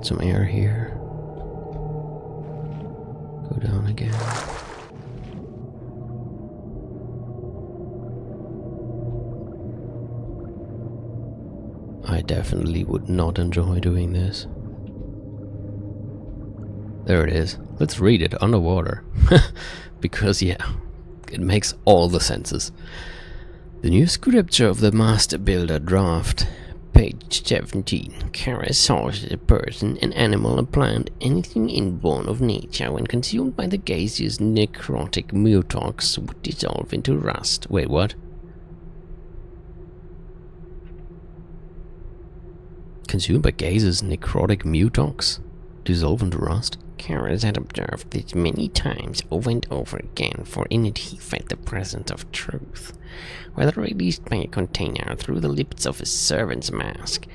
get some air here. Go down again. I definitely would not enjoy doing this. There it is. Let's read it underwater. Because, yeah, it makes all the senses. The new scripture of the Master Builder draft, page 17. Kara saw that a person, an animal, a plant, anything inborn of nature, when consumed by the gaseous necrotic mutox, would dissolve into rust. Wait, what? Consumed by gaseous necrotic mutox? Dissolve into rust? Kara had observed this many times over and over again, for in it he felt the presence of truth, whether released by a container or through the lips of his servant's mask.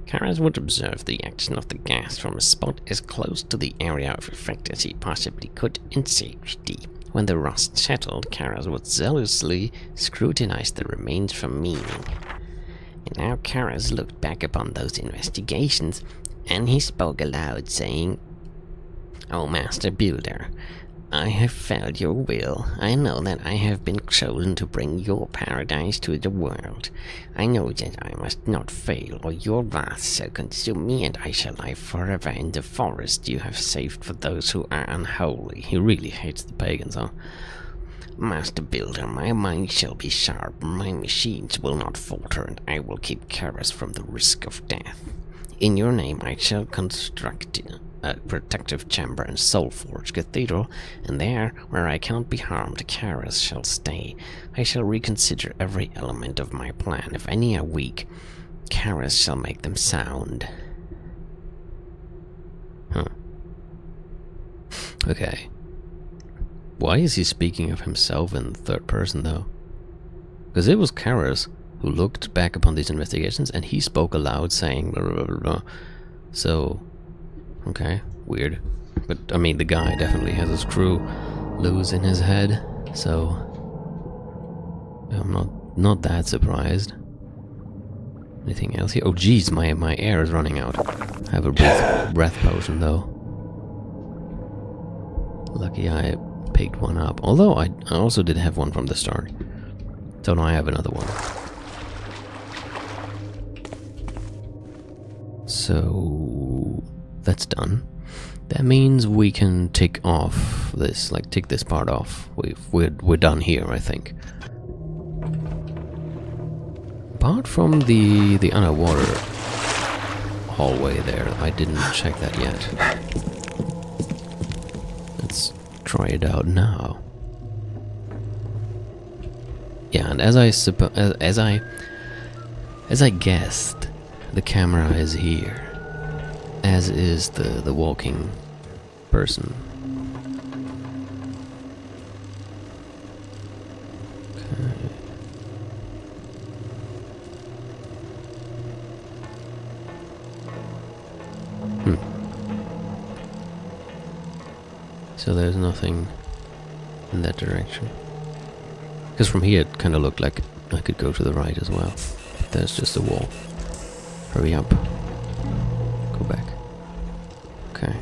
Karas would observe the action of the gas from a spot as close to the area of effect as he possibly could in safety. When the rust settled, Karas would zealously scrutinize the remains for meaning. And now Karas looked back upon those investigations, and he spoke aloud, saying, "O Master Builder, I have felt your will. I know that I have been chosen to bring your paradise to the world. I know that I must not fail, or your wrath shall consume me, and I shall lie forever in the forest you have saved for those who are unholy." He really hates the pagans, huh? "Master Builder, my mind shall be sharp, my machines will not falter, and I will keep Karas from the risk of death. In your name I shall construct a protective chamber in Soulforge Cathedral, and there, where I cannot be harmed, Karas shall stay. I shall reconsider every element of my plan. If any are weak, Karas shall make them sound." Huh. Okay. Why is he speaking of himself in third person, though? Because it was Karas who looked back upon these investigations, and he spoke aloud, saying blah, blah, blah, blah. So... okay, weird. But, I mean, the guy definitely has a screw loose in his head, so... I'm not that surprised. Anything else here? Oh, jeez, my air is running out. I have a breath potion, though. Lucky I picked one up. Although, I also did have one from the start. So now I have another one. So... that's done. That means we can tick off this, like tick this part off. We're done here, I think. Apart from the underwater hallway there, I didn't check that yet. Let's try it out now. Yeah, and as I guessed, the camera is here. As is the walking person. Okay. So there's nothing in that direction. Because from here it kind of looked like I could go to the right as well. But there's just a wall. Hurry up. Go back. Okay.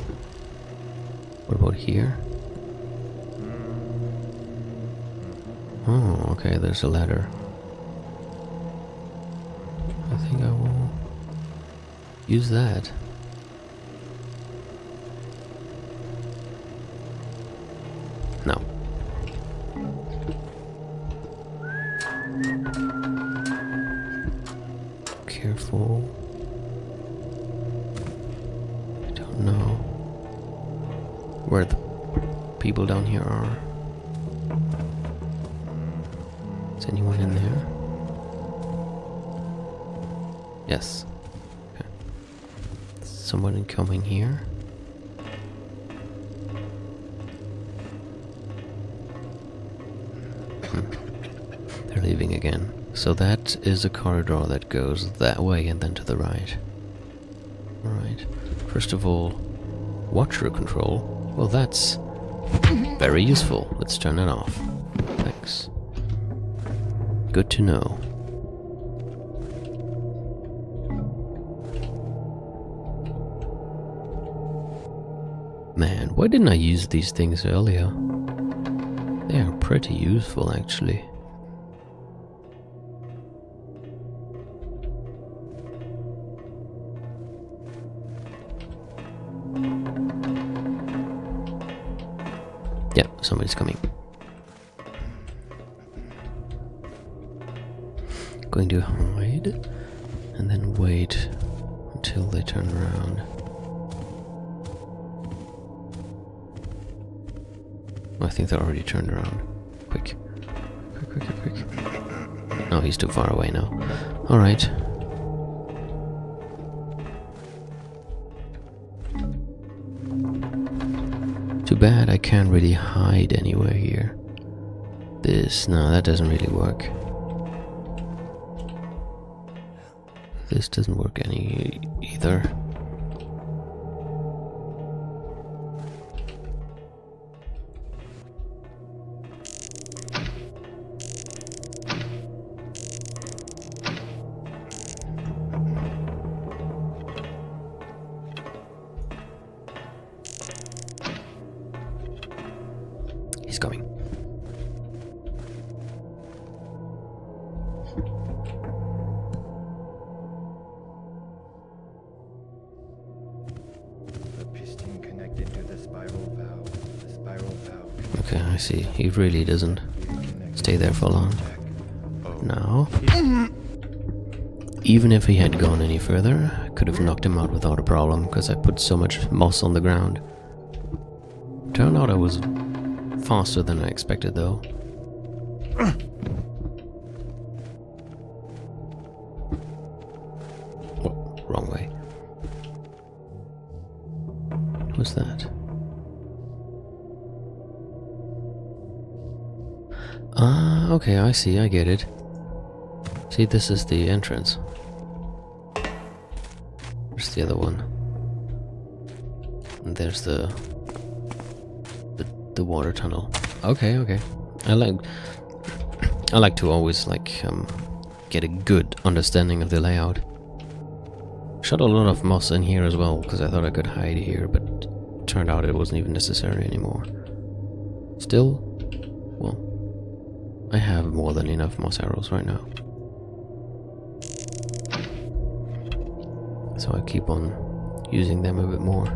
What about here? Oh, okay, there's a ladder. I think I will use that. No. Careful. I don't know where the people down here are. Is anyone in there? Yes. Okay. Someone coming here. They're leaving again. So that is a corridor that goes that way and then to the right. Alright. First of all, watcher control. Well, that's very useful. Let's turn it off. Thanks. Good to know. Man, why didn't I use these things earlier? They are pretty useful, actually. Yeah, somebody's coming. Going to hide and then wait until they turn around. I think they're already turned around. Quick. No, he's too far away now. Alright. Too bad I can't really hide anywhere here. No, that doesn't really work. This doesn't work either. He's coming. The piston connected to the spiral valve. The spiral valve. Okay, I see. He really doesn't stay there for long. Now, even if he had gone any further, I could have knocked him out without a problem, because I put so much moss on the ground. Turned out I was faster than I expected, though. Oh, wrong way. What's that? Ah, okay, I see, I get it. See, this is the entrance. There's the other one. And there's the water tunnel. Okay. I like to always get a good understanding of the layout. Shot a lot of moss in here as well because I thought I could hide here, but turned out it wasn't even necessary anymore. Still, well, I have more than enough moss arrows right now. So I keep on using them a bit more.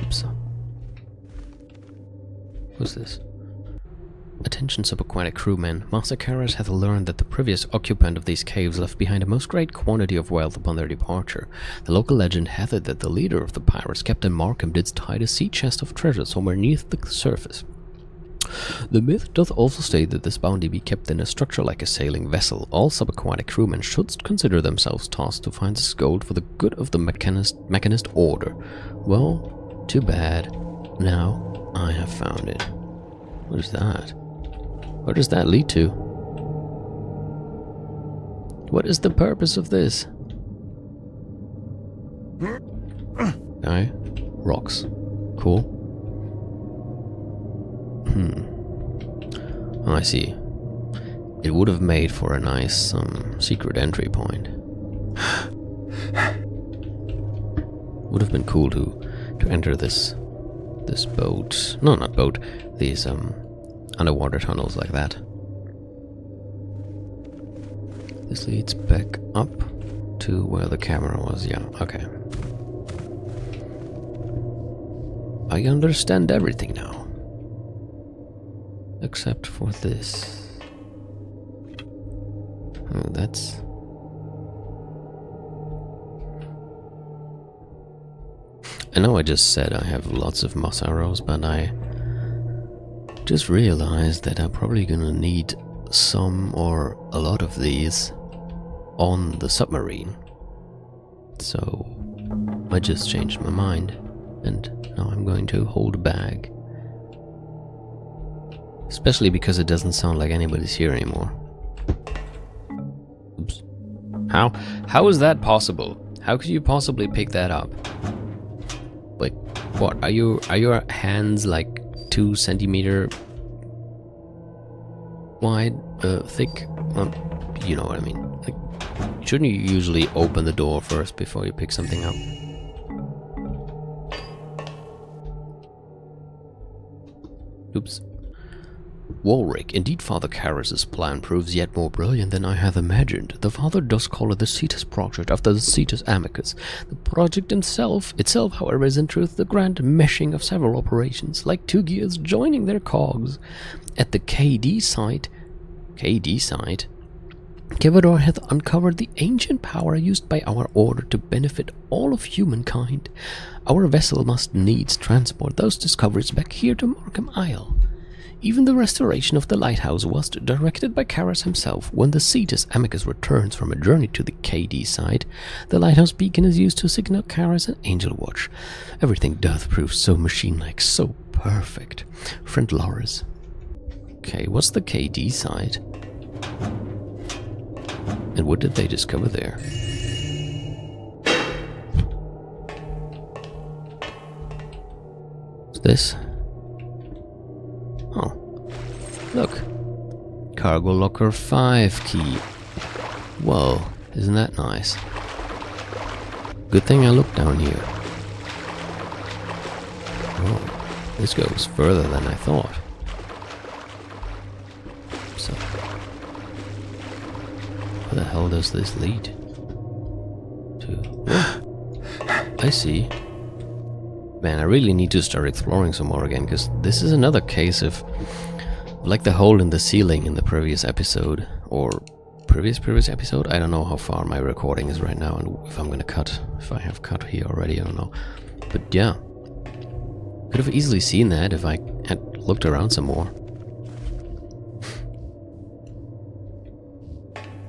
Oops. Who's this? Attention subaquatic crewmen. Master Karras hath learned that the previous occupant of these caves left behind a most great quantity of wealth upon their departure. The local legend hath it that the leader of the pirates, Captain Markham, didst hide a sea chest of treasure somewhere neath the surface. The myth doth also state that this bounty be kept in a structure like a sailing vessel. All subaquatic crewmen should consider themselves tasked to find this gold for the good of the mechanist order. Well, too bad. Now I have found it. What is that? Where does that lead to? What is the purpose of this? Okay. Rocks. Cool. I see. It would have made for a nice secret entry point. Would have been cool to enter this boat. No, not boat. These underwater tunnels like that. This leads back up to where the camera was. Yeah, okay. I understand everything now. Except for this. Oh, that's... I know I just said I have lots of moss arrows, but I just realized that I'm probably gonna need some or a lot of these on the submarine. So I just changed my mind, and now I'm going to hold a bag. Especially because it doesn't sound like anybody's here anymore. Oops. How is that possible? How could you possibly pick that up? Like, what? Are your hands like 2 centimeters wide, thick? You know what I mean. Like, shouldn't you usually open the door first before you pick something up? Oops. Walrick, indeed Father Karras' plan proves yet more brilliant than I had imagined. The father does call it the Cetus Project after the Cetus Amicus. The project itself, however, is in truth the grand meshing of several operations, like two gears joining their cogs. At the KD site, Kevador hath uncovered the ancient power used by our order to benefit all of humankind. Our vessel must needs transport those discoveries back here to Markham Isle. Even the restoration of the lighthouse was directed by Karras himself. When the Cetus Amicus returns from a journey to the KD site, the lighthouse beacon is used to signal Karras and Angel Watch. Everything doth prove so machine-like, so perfect. Friend Loris. Okay, what's the KD site? And what did they discover there? What's this? Oh, look. Cargo locker 5 key. Whoa, isn't that nice? Good thing I looked down here. Oh, this goes further than I thought. So, where the hell does this lead to? Oh, I see. Man, I really need to start exploring some more again, because this is another case of like the hole in the ceiling in the previous episode, or previous episode. I don't know how far my recording is right now, and if I'm gonna cut, if I have cut here already, I don't know. But yeah, could have easily seen that if I had looked around some more.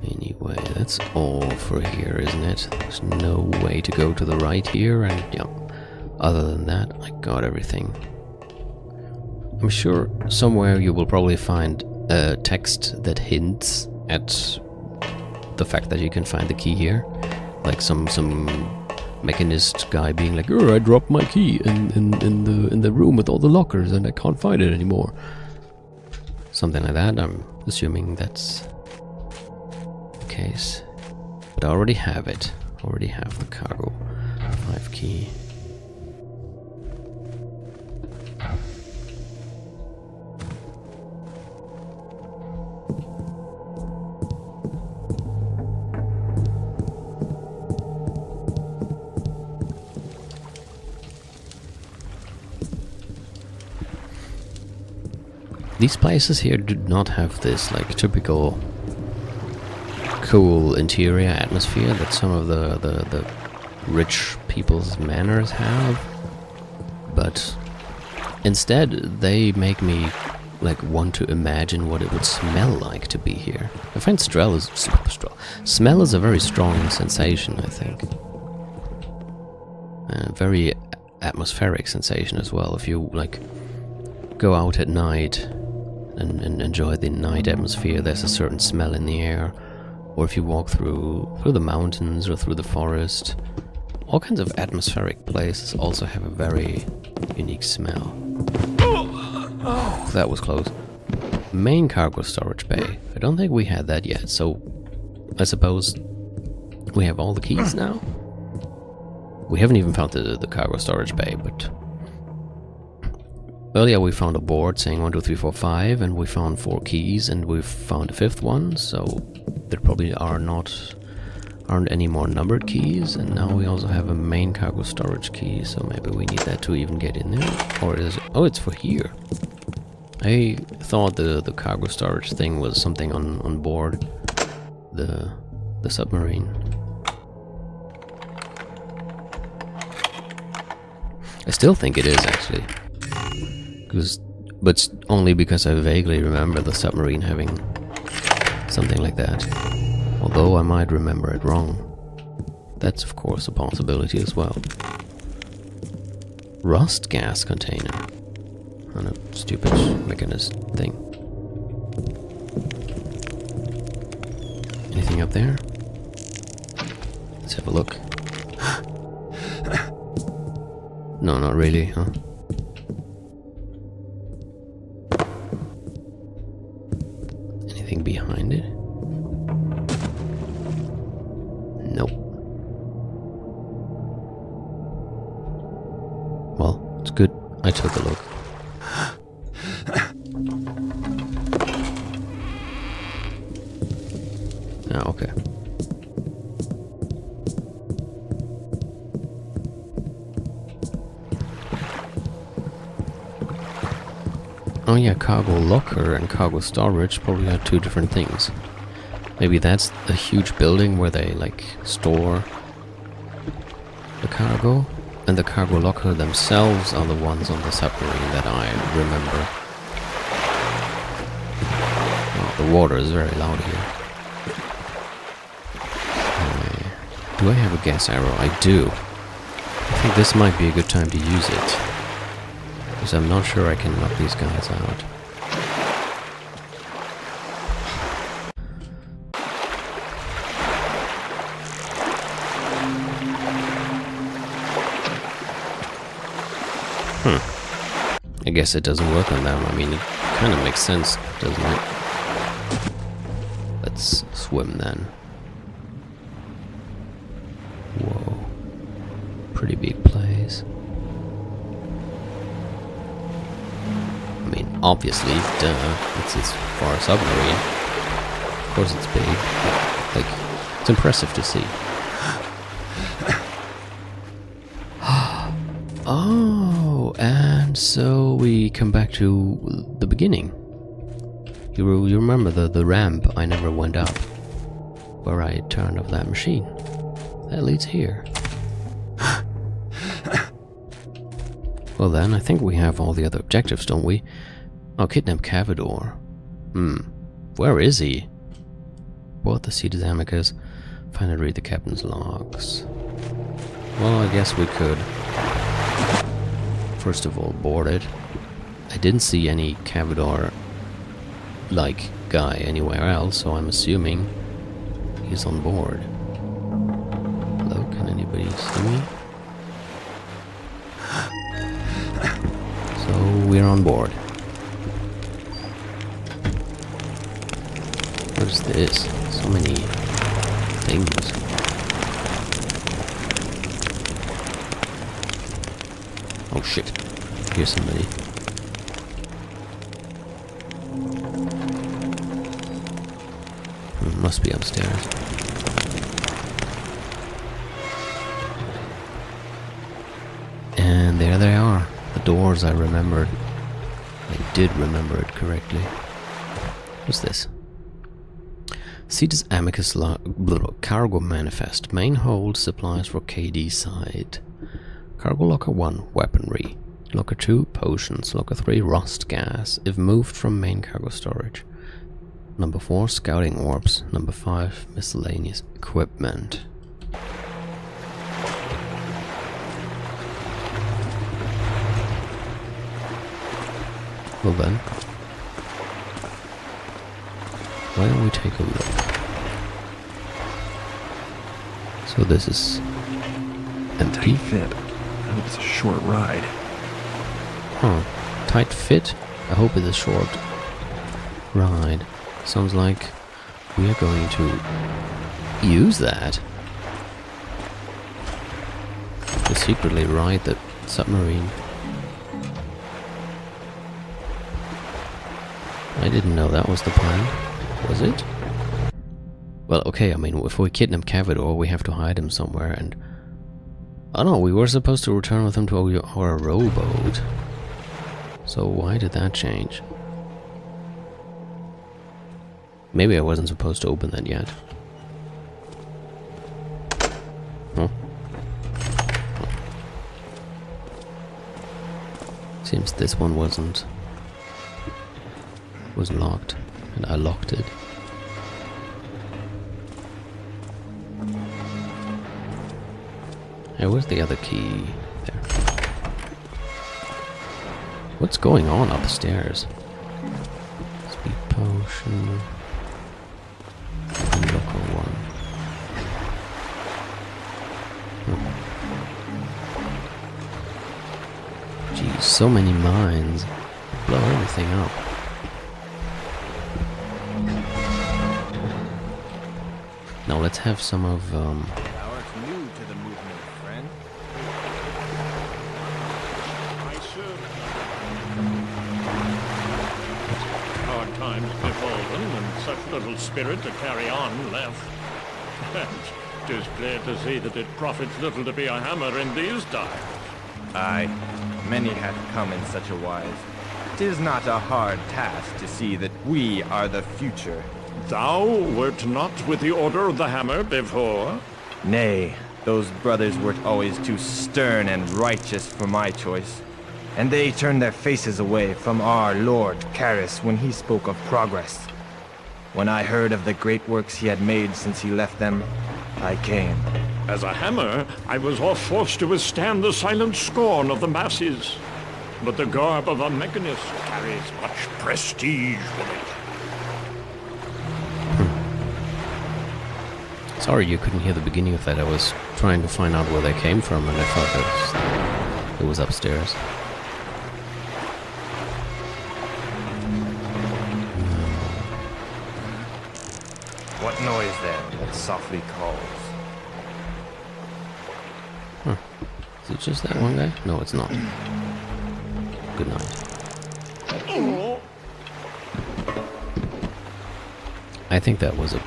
Anyway, that's all for here, isn't it? There's no way to go to the right here, and yeah. Other than that, I got everything. I'm sure somewhere you will probably find a text that hints at the fact that you can find the key here. Like some mechanist guy being like, "Oh, I dropped my key in the room with all the lockers and I can't find it anymore." Something like that. I'm assuming that's the case. But I already have it. Already have the cargo 5 key. These places here do not have this like typical cool interior atmosphere that some of the rich people's manors have, but instead they make me like want to imagine what it would smell like to be here. I find smell is a very strong sensation, I think, and a very atmospheric sensation as well. If you like go out at night and enjoy the night atmosphere, there's a certain smell in the air. Or if you walk through the mountains or through the forest, all kinds of atmospheric places also have a very unique smell. Oh, that was close. Main cargo storage bay. I don't think we had that yet, so I suppose we have all the keys now? We haven't even found the cargo storage bay, but earlier we found a board saying 1, 2, 3, 4, 5, and we found 4 keys, and we've found a 5th one, so there probably aren't any more numbered keys, and now we also have a main cargo storage key, so maybe we need that to even get in there. Or is it? Oh, it's for here. I thought the cargo storage thing was something on board the submarine. I still think it is, actually. But only because I vaguely remember the submarine having something like that. Although I might remember it wrong. That's of course a possibility as well. Rust gas container. On a stupid mechanist thing. Anything up there? Let's have a look. No, not really, huh? Anything behind it? Nope. Well, it's good I took a look. Ah, okay. Oh yeah, cargo locker and cargo storage probably are two different things. Maybe that's a huge building where they, like, store the cargo, and the cargo locker themselves are the ones on the submarine that I remember. Oh, the water is very loud here. Do I have a gas arrow? I do. I think this might be a good time to use it, because I'm not sure I can knock these guys out. I guess it doesn't work on them. I mean, it kind of makes sense, doesn't it? Let's swim then. Whoa. Pretty big place. I mean, obviously, duh. It's for a submarine. Of course it's big. Like, it's impressive to see. Oh, and so we come back to the beginning. You remember the ramp I never went up, where I turned off that machine. That leads here. Well then, I think we have all the other objectives, don't we? Oh, kidnap Cavador. Where is he? Board the Cetus Amicus. Find and read the captain's logs. Well, I guess we could first of all board it. I didn't see any Cavador-like guy anywhere else, so I'm assuming he's on board. Hello, can anybody see me? So we're on board. What is this? So many things. Oh shit, here's somebody. Must be upstairs. And there they are. The doors I remembered. I did remember it correctly. What's this? Cetus Amicus Cargo Manifest. Main hold supplies for KD side. Cargo Locker 1, weaponry. Locker 2, potions. Locker 3, rust gas, if moved from main cargo storage. Number 4, scouting orbs. Number 5, miscellaneous equipment. Well then, why don't we take a look? So this is empty. Tight fit. I hope it's a short ride. Huh. Tight fit? I hope it's a short ride. Sounds like we are going to use that to secretly ride the submarine. I didn't know that was the plan. Was it? Well, okay, I mean, if we kidnap Cavador, we have to hide him somewhere, and I don't know, we were supposed to return with him to our rowboat. So why did that change? Maybe I wasn't supposed to open that yet. Huh? Seems this one wasn't locked, and I locked it. Hey, where's the other key? There. What's going on upstairs? Speed potion. And local one. Geez, so many mines. Blow everything up. Now let's have some of Thou art new to the movement, friend. I serve. Hard times befall them, and such little spirit to carry on left. And 'tis clear to see that it profits little to be a hammer in these times. Aye, many have come in such a wise. 'Tis not a hard task to see that we are the future. Thou wert not with the Order of the Hammer before? Nay, those brothers were always too stern and righteous for my choice. And they turned their faces away from our Lord Karis when he spoke of progress. When I heard of the great works he had made since he left them, I came. As a hammer, I was oft forced to withstand the silent scorn of the masses. But the garb of a mechanist carries much prestige with it. Sorry you couldn't hear the beginning of that. I was trying to find out where they came from, and I thought it was upstairs. What noise then that softly calls? Huh. Is it just that one guy? No, it's not. Good night. I think that was a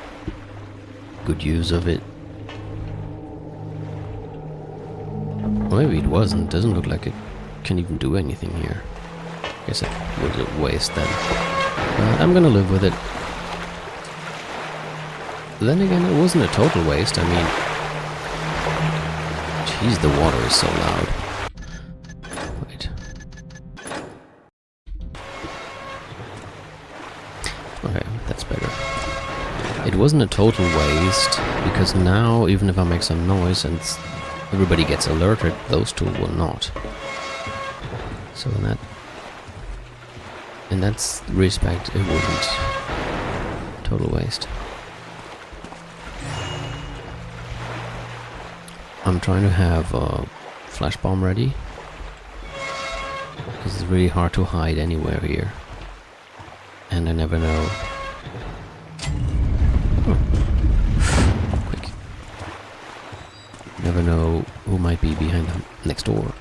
good use of it. Or maybe it wasn't. Doesn't look like it can even do anything here. Guess it was a waste then. I'm gonna live with it. Then again, it wasn't a total waste. I mean, jeez, the water is so loud. Wait. Okay, that's better. It wasn't a total waste, because now, even if I make some noise and everybody gets alerted, those two will not. So in that respect, it wasn't total waste. I'm trying to have a flash bomb ready, because it's really hard to hide anywhere here, and I never know. Quick. Never know who might be behind the next door.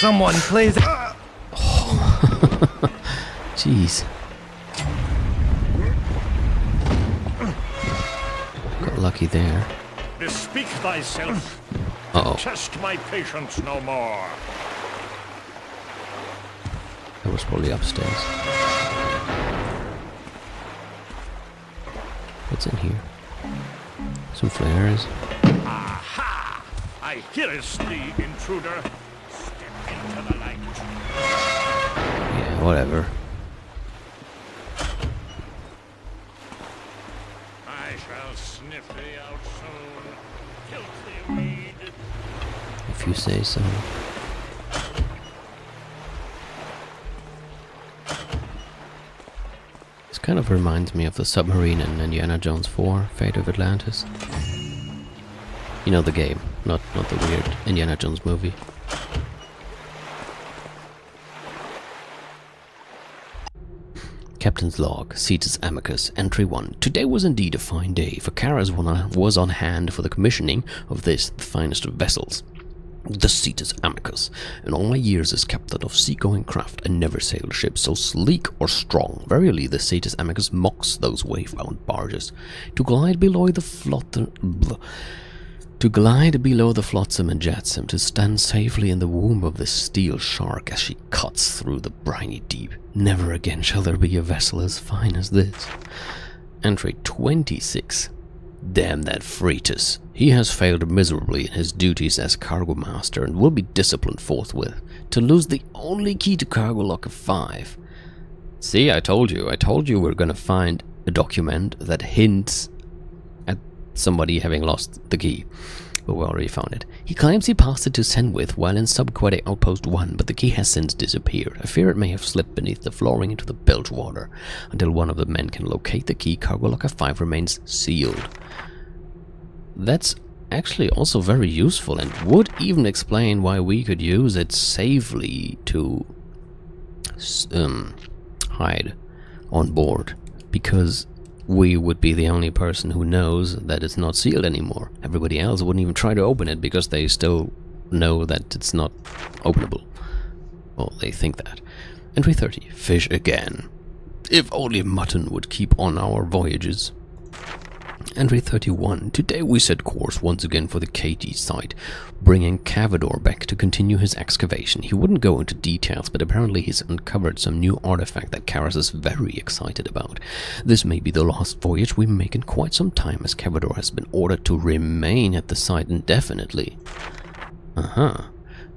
Someone plays. Jeez. Got lucky there. Bespeak thyself. Uh-oh. Test my patience no more. That was probably upstairs. What's in here? Some flares. Aha! I hearest thee, intruder. Step into the light. Yeah, whatever. I shall sniff thee out soon. Filthy weed. If you say so. This kind of reminds me of the submarine in Indiana Jones 4, Fate of Atlantis. You know the game, not the weird Indiana Jones movie. Captain's log, Cetus Amicus, entry 1. Today was indeed a fine day, for Karas was on hand for the commissioning of this, the finest of vessels. The Cetus Amicus. In all my years as captain of seagoing craft, I never sailed ship so sleek or strong. Verily, the Cetus Amicus mocks those wave-bound barges. To glide below the flotsam and jetsam, to stand safely in the womb of the steel shark as she cuts through the briny deep. Never again shall there be a vessel as fine as this. Entry 26. Damn that Freitas. He has failed miserably in his duties as cargo master and will be disciplined forthwith. To lose the only key to cargo locker 5. See, I told you we're gonna find a document that hints at somebody having lost the key. But we already found it. He claims he passed it to Senwith while in Subquedae Outpost 1, but the key has since disappeared. I fear it may have slipped beneath the flooring into the bilge water. Until one of the men can locate the key, cargo locker 5 remains sealed. That's actually also very useful and would even explain why we could use it safely to hide on board, because we would be the only person who knows that it's not sealed anymore. Everybody else wouldn't even try to open it because they still know that it's not openable. Well, they think that. Entry 30. Fish again. If only mutton would keep on our voyages. Entry 31. Today we set course once again for the KT site, bringing Cavador back to continue his excavation. He wouldn't go into details, but apparently he's uncovered some new artifact that Karas is very excited about. This may be the last voyage we make in quite some time, as Cavador has been ordered to remain at the site indefinitely.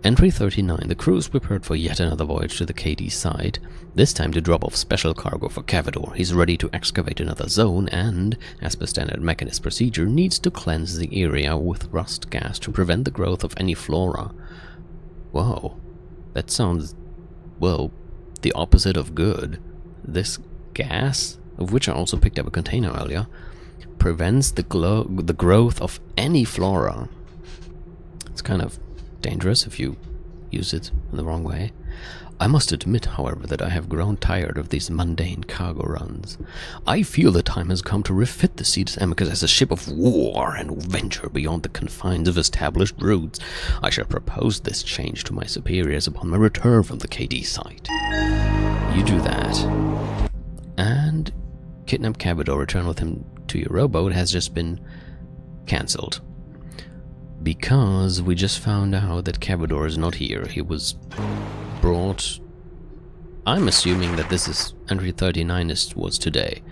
Entry 39. The crew is prepared for yet another voyage to the KT site, this time to drop off special cargo for Cavador. He's ready to excavate another zone and, as per standard mechanist procedure, needs to cleanse the area with rust gas to prevent the growth of any flora. Whoa, that sounds, well, the opposite of good. This gas, of which I also picked up a container earlier, prevents the growth of any flora. It's kind of dangerous if you use it in the wrong way. I must admit, however, that I have grown tired of these mundane cargo runs. I feel the time has come to refit the Cetus Amicus as a ship of war and venture beyond the confines of established routes. I shall propose this change to my superiors upon my return from the KD site. You do that. And kidnap Cavador, return with him to your rowboat has just been cancelled. Because we just found out that Cavador is not here. He was brought... I'm assuming that this is entry 39 was today.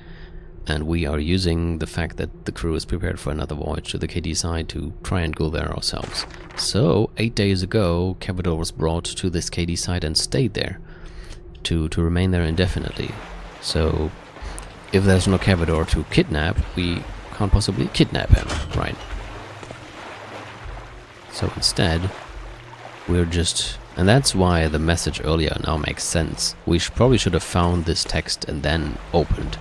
And we are using the fact that the crew is prepared for another voyage to the KD side to try and go there ourselves. So, 8 days ago, Cavador was brought to this KD site and stayed there. To remain there indefinitely. So, if there's no Cavador to kidnap, we can't possibly kidnap him, right? So instead, we're just... And that's why the message earlier now makes sense. We probably should have found this text and then opened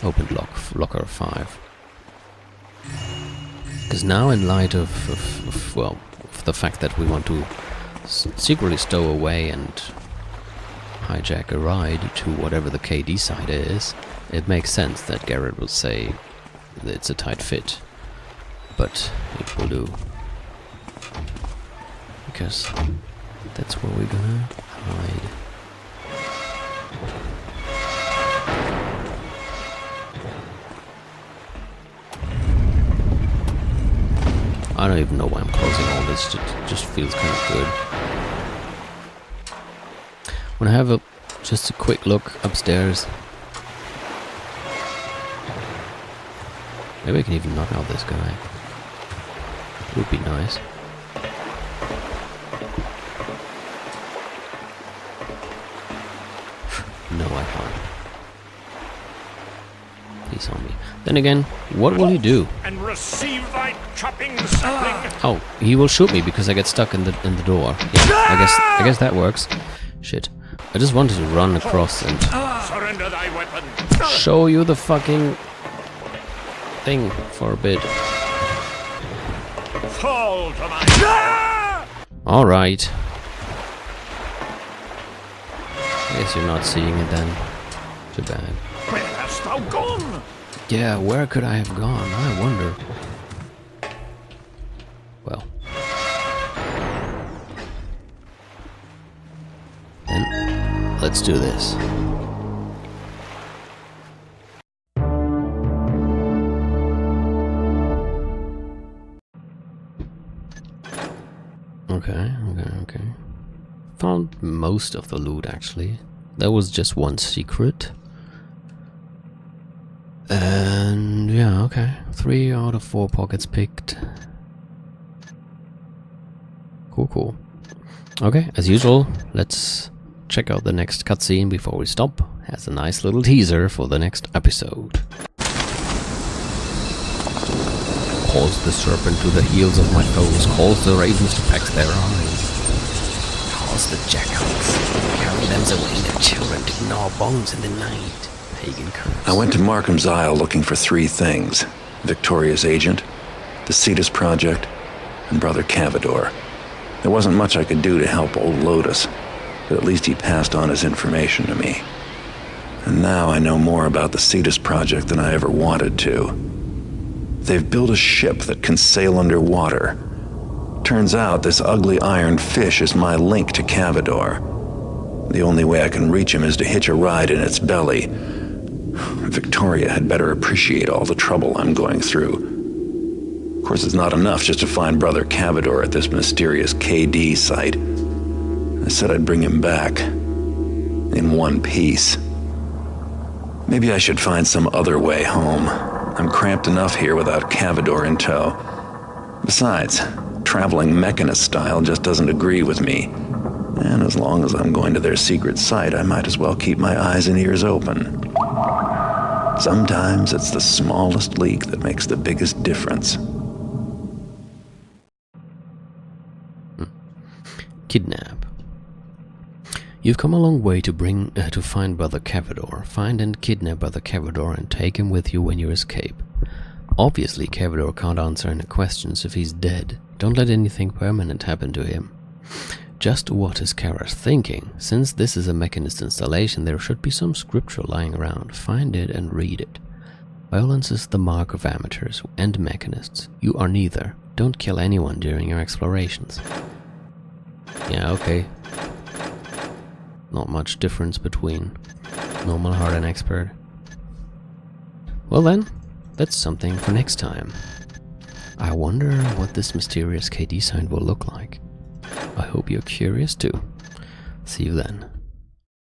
locker 5. Because now, in light of the fact that we want to secretly stow away and hijack a ride to whatever the KD site is, it makes sense that Garrett will say it's a tight fit. But it will do. Because that's where we're gonna hide. I don't even know why I'm closing all this, it just feels kind of good. Wanna have just a quick look upstairs. Maybe I can even knock out this guy. Would be nice. No, I can't. He's on me. Then again, what will he do? And receive thy chopping sapling. Oh, he will shoot me because I get stuck in the door. Yeah, I guess that works. Shit. I just wanted to run across and Surrender thy weapon. show you the fucking thing for a bit. Fall to my... Alright. Guess you're not seeing it then. Too bad. Where hast thou gone? Yeah, where could I have gone? I wonder. Well. Then, let's do this. Okay. Found most of the loot, actually. There was just one secret. And yeah, okay. 3 out of 4 pockets picked. Cool. Okay, as usual, let's check out the next cutscene before we stop. Has a nice little teaser for the next episode. Calls the serpent to the heels of my foes, calls the ravens to peck their eyes. Calls the jackals, carry them away their children to gnaw bones in the night. Pagan curse. I went to Markham's Isle looking for 3 things. Victoria's agent, the Cetus Project, and Brother Cavador. There wasn't much I could do to help old Lotus, but at least he passed on his information to me. And now I know more about the Cetus Project than I ever wanted to. They've built a ship that can sail underwater. Turns out this ugly iron fish is my link to Cavador. The only way I can reach him is to hitch a ride in its belly. Victoria had better appreciate all the trouble I'm going through. Of course, it's not enough just to find Brother Cavador at this mysterious KD site. I said I'd bring him back. In one piece. Maybe I should find some other way home. I'm cramped enough here without Cavador in tow. Besides, traveling mechanist style just doesn't agree with me. And as long as I'm going to their secret site, I might as well keep my eyes and ears open. Sometimes it's the smallest leak that makes the biggest difference. Kidnap. You've come a long way to find Brother Cavador. Find and kidnap Brother Cavador and take him with you when you escape. Obviously, Cavador can't answer any questions if he's dead. Don't let anything permanent happen to him. Just what is Kara's thinking? Since this is a mechanist installation, there should be some scripture lying around. Find it and read it. Violence is the mark of amateurs and mechanists. You are neither. Don't kill anyone during your explorations. Yeah, okay. Not much difference between normal, hard, and expert. Well then, that's something for next time. I wonder what this mysterious KD sign will look like. I hope you're curious too. See you then.